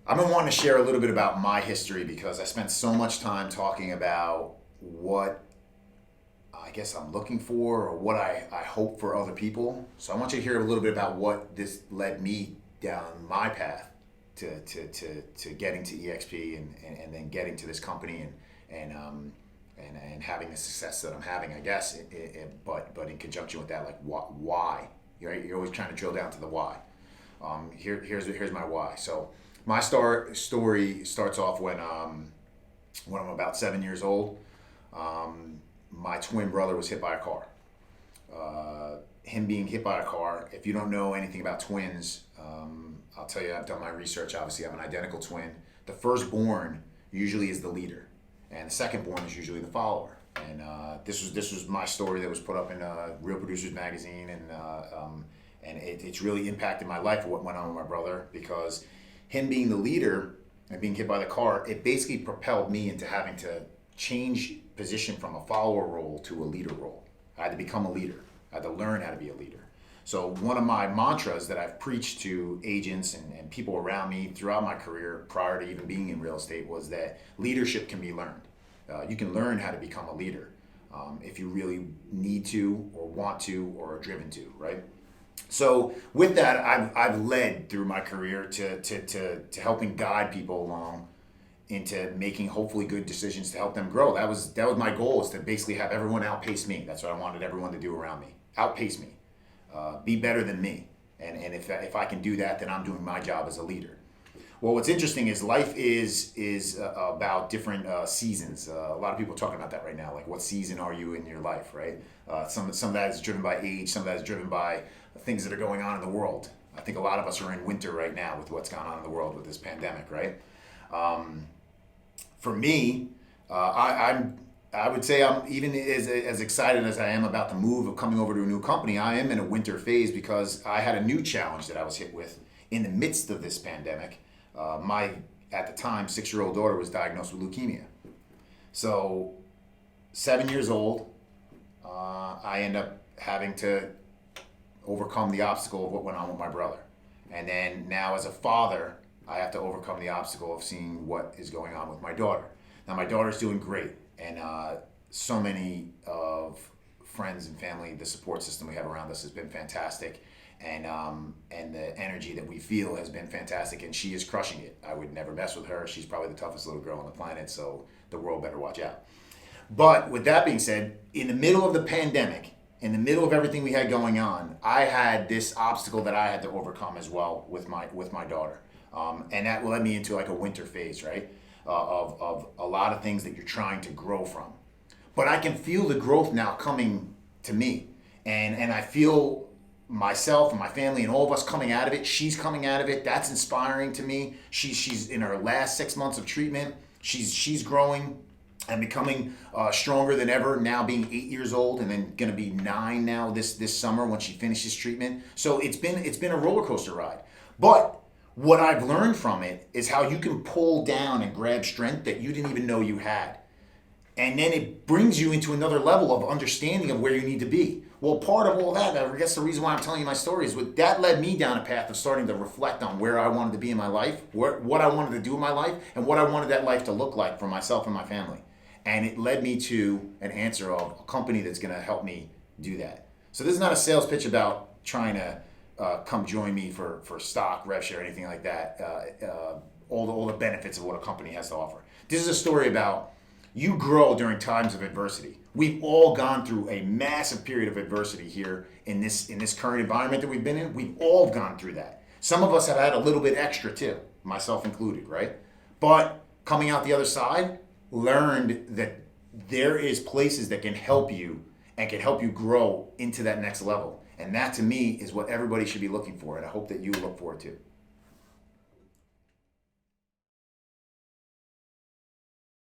I've been wanting to share a little bit about my history because I spent so much time talking about what I guess I'm looking for or what I hope for other people. So I want you to hear a little bit about what this led me down my path to getting to EXP and then getting to this company and having the success that I'm having, I guess. But in conjunction with that, like why? You're always trying to drill down to the why. Here's my why. So my story starts off when I'm about 7 years old. My twin brother was hit by a car. Him being hit by a car, if you don't know anything about twins, I'll tell you, I've done my research. Obviously, I have an identical twin. The firstborn usually is the leader, and the secondborn is usually the follower. And this was my story that was put up in Real Producers Magazine, and it's really impacted my life, what went on with my brother, because him being the leader and being hit by the car, it basically propelled me into having to change position from a follower role to a leader role. I had to become a leader. I had to learn how to be a leader. So one of my mantras that I've preached to agents and people around me throughout my career prior to even being in real estate was that leadership can be learned. You can learn how to become a leader if you really need to or want to or are driven to, right? So with that, I've led through my career to helping guide people along into making hopefully good decisions to help them grow. That was my goal, is to basically have everyone outpace me. That's what I wanted everyone to do around me. Outpace me. Be better than me. And if I can do that, then I'm doing my job as a leader. Well, what's interesting is life is about different seasons. A lot of people are talking about that right now. Like, what season are you in your life, right? Some of that is driven by age. Some of that is driven by things that are going on in the world. I think a lot of us are in winter right now with what's gone on in the world with this pandemic, right? For me, I would say I'm even as excited as I am about the move of coming over to a new company. I am in a winter phase because I had a new challenge that I was hit with in the midst of this pandemic. My, at the time, 6-year-old daughter was diagnosed with leukemia. So 7 years old, I end up having to overcome the obstacle of what went on with my brother. And then now as a father, I have to overcome the obstacle of seeing what is going on with my daughter. Now my daughter's doing great, and so many of friends and family, the support system we have around us has been fantastic, and the energy that we feel has been fantastic, and she is crushing it. I would never mess with her. She's probably the toughest little girl on the planet, so the world better watch out. But with that being said, in the middle of the pandemic, in the middle of everything we had going on, I had this obstacle that I had to overcome as well with my daughter. And that led me into like a winter phase, right? Of a lot of things that you're trying to grow from. But I can feel the growth now coming to me. And I feel myself and my family and all of us coming out of it. She's coming out of it. That's inspiring to me. She's in her last 6 months of treatment. She's growing and becoming stronger than ever, now being 8 years old and then going to be 9 now this summer when she finishes treatment. So it's been a roller coaster ride. But what I've learned from it is how you can pull down and grab strength that you didn't even know you had. And then it brings you into another level of understanding of where you need to be. Well, part of all that, I guess the reason why I'm telling you my story is that led me down a path of starting to reflect on where I wanted to be in my life, what I wanted to do in my life, and what I wanted that life to look like for myself and my family. And it led me to an answer of a company that's going to help me do that. So this is not a sales pitch about trying to come join me for stock, rev share, anything like that. All the benefits of what a company has to offer. This is a story about you grow during times of adversity. We've all gone through a massive period of adversity here in this current environment that we've been in. We've all gone through that. Some of us have had a little bit extra too, myself included, right? But coming out the other side, learned that there is places that can help you and can help you grow into that next level. And that to me is what everybody should be looking for, and I hope that you look for it too.